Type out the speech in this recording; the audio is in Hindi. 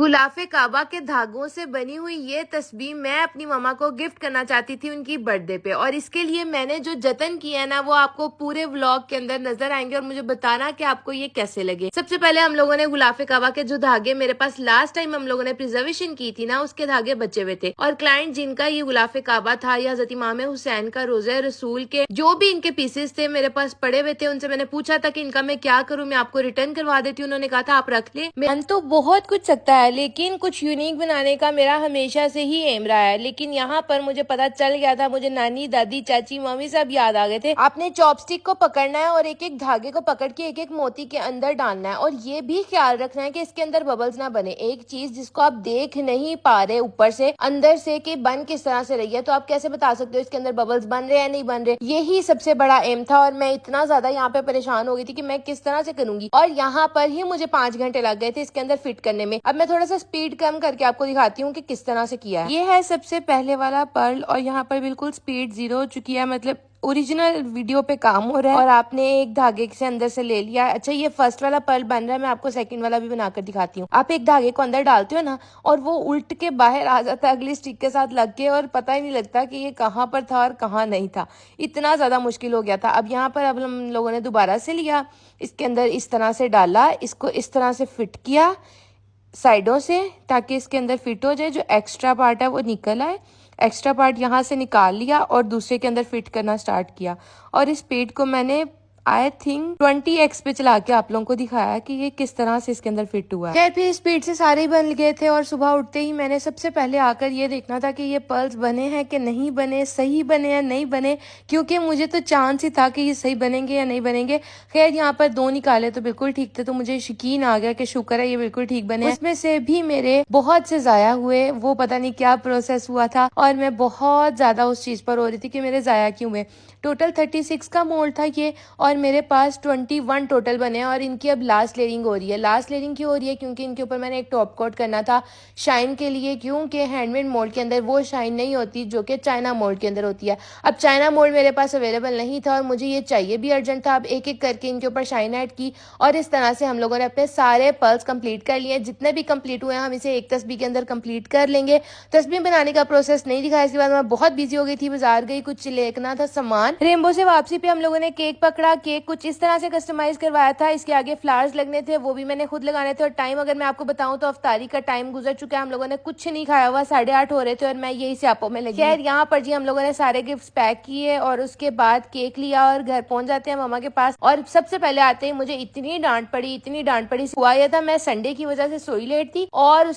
गुलाफे काबा के धागों से बनी हुई ये तस्बीह मैं अपनी मम्मा को गिफ्ट करना चाहती थी उनकी बर्थडे पे, और इसके लिए मैंने जो जतन किया है ना वो आपको पूरे व्लॉग के अंदर नजर आएंगे और मुझे बताना कि आपको ये कैसे लगे। सबसे पहले हम लोगों ने गुलाफे काबा के जो धागे मेरे पास लास्ट टाइम हम लोगों ने प्रिजर्वेशन की थी ना उसके धागे बचे हुए थे, और क्लाइंट जिनका ये गुलाफे काबा था या हज़रत इमाम हुसैन का रोज़ा रसूल के जो भी इनके पीसेस थे मेरे पास पड़े हुए थे, उनसे मैंने पूछा था कि इनका मैं क्या करूँ, मैं आपको रिटर्न करवा देती हूँ। उन्होंने कहा था आप रख ले। मन तो बहुत कुछ सकता है लेकिन कुछ यूनिक बनाने का मेरा हमेशा से ही एम रहा है, लेकिन यहाँ पर मुझे पता चल गया था, मुझे नानी दादी चाची मम्मी सब याद आ गए थे। आपने चॉपस्टिक को पकड़ना है और एक एक धागे को पकड़ के एक एक मोती के अंदर डालना है, और ये भी ख्याल रखना है कि इसके अंदर बबल्स ना बने। एक चीज जिसको आप देख नहीं पा रहे ऊपर से अंदर से कि बन किस तरह से रही है, तो आप कैसे बता सकते हो इसके अंदर बबल्स बन रहे हैं नहीं बन रहे। यही सबसे बड़ा एम था और मैं इतना ज्यादा यहाँ पे परेशान हो गई थी कि मैं किस तरह से करूंगी, और यहाँ पर ही मुझे 5 घंटे लग गए थे इसके अंदर फिट करने में। अब मैं थोड़ा सा स्पीड कम करके आपको दिखाती हूँ कि किस तरह से किया है। ये है सबसे पहले वाला पर्ल और यहाँ पर बिल्कुल स्पीड 0 हो चुकी है, मतलब ओरिजिनल वीडियो पे काम हो रहा है, और आपने एक धागे से अंदर से ले लिया। अच्छा ये फर्स्ट वाला पर्ल बन रहा है, मैं आपको सेकंड वाला भी बनाकर दिखाती हूँ। आप एक धागे को अंदर डालते हो ना और वो उल्ट के बाहर आ जाता है अगली स्टिक के साथ लग के, और पता ही नहीं लगता कि ये कहाँ पर था और कहाँ नहीं था। इतना ज्यादा मुश्किल हो गया था। अब यहाँ पर अब हम लोगों ने दोबारा से लिया, इसके अंदर इस तरह से डाला, इसको इस तरह से फिट किया साइडों से ताकि इसके अंदर फिट हो जाए, जो एक्स्ट्रा पार्ट है वो निकल आए। एक्स्ट्रा पार्ट यहाँ से निकाल लिया और दूसरे के अंदर फिट करना स्टार्ट किया, और इस पेड को मैंने आई थिंक 20x पे चला के आप लोगों को दिखाया कि ये किस तरह से इसके अंदर फिट हुआ है। खैर फिर स्पीड से सारे ही बन गए थे, और सुबह उठते ही मैंने सबसे पहले आकर ये देखना था कि ये पर्ल्स बने हैं कि नहीं बने, सही बने या नहीं बने, क्योंकि मुझे तो चांस ही था कि ये सही बनेंगे या नहीं बनेंगे। खैर यहाँ पर 2 निकाले तो बिल्कुल ठीक थे, तो मुझे यकीन आ गया कि शुक्र है ये बिल्कुल ठीक बने। उसमें से भी मेरे बहुत से जाया हुए, वो पता नहीं क्या प्रोसेस हुआ था, और मैं बहुत ज्यादा उस चीज पर हो रही थी कि मेरे जाया क्यों हुए। टोटल 36 का मोल्ड था ये, और मेरे पास 21 टोटल बने हैं, और इनकी अब लास्ट लेयरिंग हो रही है। लास्ट लेयरिंग क्यों हो रही है? क्योंकि इनके ऊपर मैंने एक टॉप कोट करना था शाइन के लिए, क्योंकि हैंडमेड मोल्ड के अंदर वो शाइन नहीं होती जो कि चाइना मोल्ड के अंदर होती है। अब चाइना मोल्ड मेरे पास अवेलेबल नहीं था और मुझे ये चाहिए भी अर्जेंट था। अब एक एक करके इनके ऊपर शाइन ऐड की, और इस तरह से हम लोगों ने अपने सारे पर्ल्स कंप्लीट कर लिए। जितने भी कंप्लीट हुए हैं हम इसे एक तस्बीह के अंदर कंप्लीट कर लेंगे। तस्बीह बनाने का प्रोसेस नहीं दिखाया, इसके बाद मैं बहुत बिजी हो गई थी, बाजार गई, कुछ लेना था सामान। रेनबो से वापसी पे हम लोगों ने केक पकड़ा। केक कुछ इस तरह से कस्टमाइज करवाया था, इसके आगे फ्लावर्स लगने थे, वो भी मैंने खुद लगाने थे। और टाइम अगर मैं आपको बताऊं तो अफ्तारी का टाइम गुजर चुका है, हम लोगों ने कुछ नहीं खाया हुआ, 8:30 हो रहे थे और मैं यही स्यापों में लगी। खैर यहाँ पर जी हम लोगों ने सारे गिफ्ट्स पैक किए और उसके बाद केक लिया और घर पहुंच जाते हैं मम्मा के पास। और सबसे पहले आते ही मुझे इतनी डांट पड़ी, इतनी डांट पड़ी। हुआ यह था मैं संडे की वजह से सोई लेट थी, और